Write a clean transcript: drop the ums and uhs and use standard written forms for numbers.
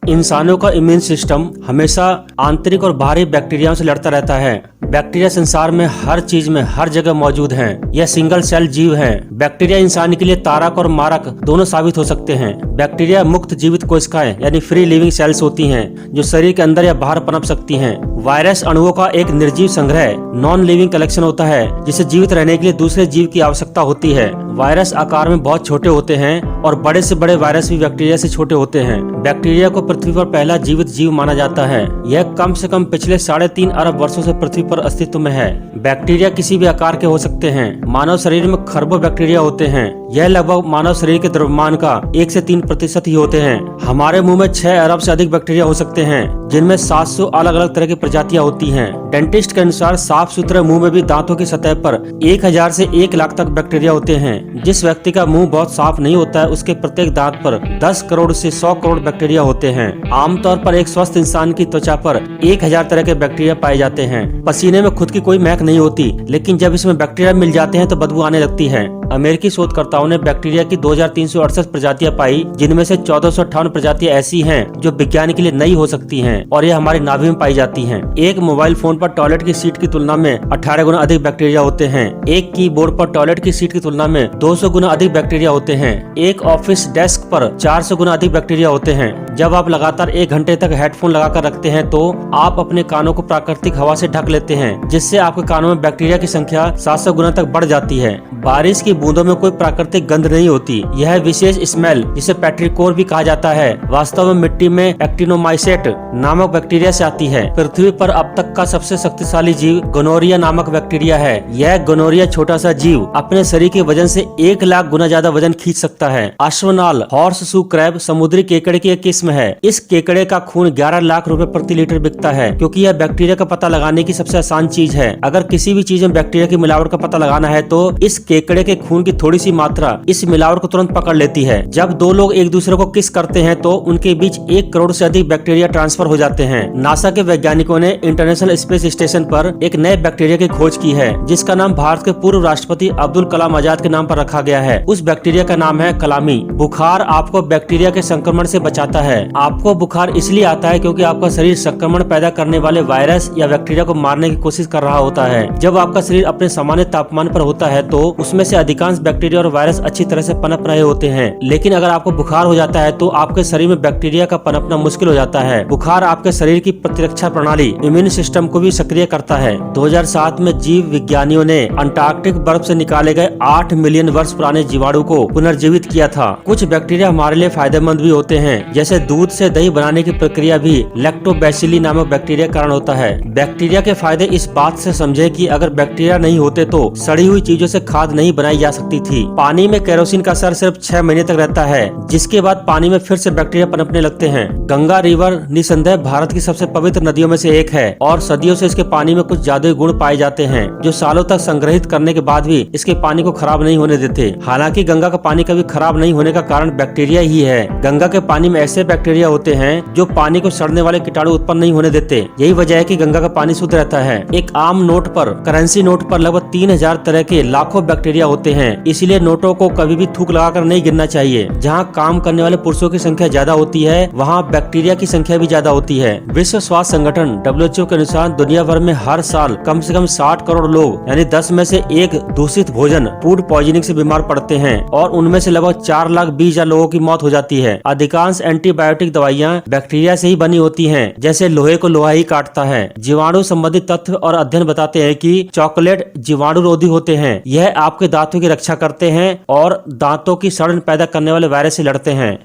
इंसानों का immune system हमेशा आंतरिक और बाहरी बैक्टीरियाओं से लड़ता रहता है। बैक्टीरिया संसार में हर चीज में हर जगह मौजूद हैं। यह सिंगल सेल जीव हैं। बैक्टीरिया इंसान के लिए तारक और मारक दोनों साबित हो सकते हैं। बैक्टीरिया मुक्त जीवित कोशिकाएं यानी फ्री लिविंग सेल्स होती हैं, जो शरीर के अंदर या बाहर पनप सकती हैं। वायरस अणुओं का एक निर्जीव संग्रह नॉन लिविंग कलेक्शन होता है, जिसे जीवित रहने के लिए दूसरे जीव की आवश्यकता होती है। वायरस आकार में बहुत छोटे होते हैं और बड़े से बड़े वायरस भी बैक्टीरिया से छोटे होते हैं। बैक्टीरिया को पृथ्वी पर पहला जीवित जीव माना जाता है। यह कम से कम पिछले 3.5 अरब वर्षों से पृथ्वी पर अस्तित्व में है। बैक्टीरिया किसी भी आकार के हो सकते हैं। मानव शरीर में खरबों बैक्टीरिया होते हैं। यह लगभग मानव शरीर के द्रव्यमान का 1 से 3% ही होते हैं। हमारे मुंह में 6 अरब से अधिक बैक्टीरिया हो सकते हैं, जिनमें 700 अलग अलग तरह की प्रजातियां होती हैं। डेंटिस्ट के अनुसार साफ सुथरे मुंह में भी दांतों की सतह पर 1000 से 1 लाख तक बैक्टीरिया होते हैं। जिस व्यक्ति का मुंह बहुत साफ नहीं होता है, उसके प्रत्येक दांत पर 10 करोड़ से 100 करोड़ बैक्टीरिया होते हैं। आमतौर पर एक स्वस्थ इंसान की त्वचा पर 1000 तरह के बैक्टीरिया पाए जाते हैं। पसीने में खुद की कोई महक नहीं होती, लेकिन जब इसमें बैक्टीरिया मिल जाते हैं तो बदबू आने लगती है। अमेरिकी शोधकर्ताओं ने बैक्टीरिया की 2368 प्रजातियां पाई, जिनमें से 1458 प्रजातियां ऐसी हैं जो विज्ञान के लिए नई हो सकती हैं और ये हमारी नाभि में पाई जाती हैं। एक मोबाइल फोन पर टॉयलेट की सीट की तुलना में 18 गुना अधिक बैक्टीरिया होते हैं। एक कीबोर्ड पर टॉयलेट की सीट की तुलना में 200 गुना अधिक बैक्टीरिया होते हैं। एक ऑफिस डेस्क पर 400 गुना अधिक बैक्टीरिया होते हैं। जब आप लगातार 1 घंटे तक हेडफोन लगाकर रखते हैं तो आप अपने कानों को प्राकृतिक हवा से ढक लेते हैं, जिससे आपके कानों में बैक्टीरिया की संख्या 700 गुना तक बढ़ जाती है। बारिश की बूंदों में कोई प्राकृतिक गंध नहीं होती। यह विशेष स्मेल, जिसे पेट्रिकोर भी कहा जाता है, वास्तव में मिट्टी में एक्टिनोमाइसेट नामक बैक्टीरिया से आती है। पृथ्वी पर अब तक का सबसे शक्तिशाली जीव गोनोरिया नामक बैक्टीरिया है। यह गोनोरिया छोटा सा जीव अपने शरीर के वजन से 1 लाख गुना ज्यादा वजन खींच सकता है। अश्वनाल हॉर्स शू क्रैब समुद्री केकड़े की एक किस्म है। इस केकड़े का खून 11 लाख रुपए प्रति लीटर बिकता है, क्योंकि यह बैक्टीरिया का पता लगाने की सबसे आसान चीज है। अगर किसी भी चीज में बैक्टीरिया की मिलावट का पता लगाना है तो इस केकड़े के खून की थोड़ी सी मात्रा इस मिलावट को तुरंत पकड़ लेती है। जब 2 लोग एक दूसरे को किस करते हैं तो उनके बीच 1 करोड़ से अधिक बैक्टीरिया ट्रांसफर हो जाते हैं। नासा के वैज्ञानिकों ने इंटरनेशनल स्पेस स्टेशन पर एक नए बैक्टीरिया की खोज की है, जिसका नाम भारत के पूर्व राष्ट्रपति अब्दुल कलाम आजाद के नाम पर रखा गया है। उस बैक्टीरिया का नाम है कलामी। बुखार आपको बैक्टीरिया के संक्रमण से बचाता है। आपको बुखार इसलिए आता है क्योंकि आपका शरीर संक्रमण पैदा करने वाले वायरस या बैक्टीरिया को मारने की कोशिश कर रहा होता है। जब आपका शरीर अपने सामान्य तापमान पर होता है तो उसमें से अधिकांश बैक्टीरिया और वायरस अच्छी तरह से पनप रहे होते हैं, लेकिन अगर आपको बुखार हो जाता है तो आपके शरीर में बैक्टीरिया का पनपना मुश्किल हो जाता है। बुखार आपके शरीर की प्रतिरक्षा प्रणाली इम्यून सिस्टम को भी सक्रिय करता है। 2007 में जीव विज्ञानियों ने अंटार्कटिक बर्फ से निकाले गए 8 मिलियन वर्ष पुराने जीवाणु को पुनर्जीवित किया था। कुछ बैक्टीरिया हमारे लिए फायदेमंद भी होते हैं, जैसे दूध से दही बनाने की प्रक्रिया भी लैक्टोबैसिली नामक बैक्टीरिया कारण होता है। बैक्टीरिया के फायदे इस बात से समझे कि अगर बैक्टीरिया नहीं होते तो सड़ी हुई चीजों से खाद नहीं बनाई जा सकती थी। पानी में केरोसिन का असर सिर्फ 6 महीने तक रहता है, जिसके बाद पानी में फिर से बैक्टीरिया पनपने लगते हैं। गंगा रिवर निसंदेह भारत की सबसे पवित्र नदियों में से एक है और सदियों से इसके पानी में कुछ जादुई गुण पाए जाते हैं, जो सालों तक संग्रहित करने के बाद भी इसके पानी को खराब नहीं होने देते। हालांकि गंगा का पानी कभी खराब नहीं होने का कारण बैक्टीरिया ही है। गंगा के पानी में ऐसे बैक्टीरिया होते हैं जो पानी को सड़ने वाले कीटाणु उत्पन्न नहीं होने देते। यही वजह है कि गंगा का पानी शुद्ध रहता है। एक आम नोट पर, करेंसी नोट पर लगभग 3000 तरह के लाखों बैक्टीरिया होते हैं। इसलिए नोटों को कभी भी थूक लगाकर नहीं गिनना चाहिए। जहाँ काम करने वाले पुरुषों की संख्या ज्यादा होती है, वहाँ बैक्टीरिया की संख्या भी ज्यादा होती है। विश्व स्वास्थ्य संगठन WHO के अनुसार दुनिया भर में हर साल कम से कम 60 करोड़ लोग यानी 10 में से 1 दूषित भोजन फूड पॉइजनिंग से बीमार पड़ते हैं और उनमें से लगभग 4,20,000 लोगों की मौत हो जाती है। अधिकांश एंटीबायोटिक दवाइयाँ बैक्टीरिया से ही बनी होती हैं, जैसे लोहे को लोहा ही काटता है। जीवाणु संबंधित तथ्य और अध्ययन बताते हैं कि चॉकलेट जीवाणु रोधी होते हैं। यह आपके दांतों की रक्षा करते हैं और दांतों की सड़न पैदा करने वाले वायरस से लड़ते हैं।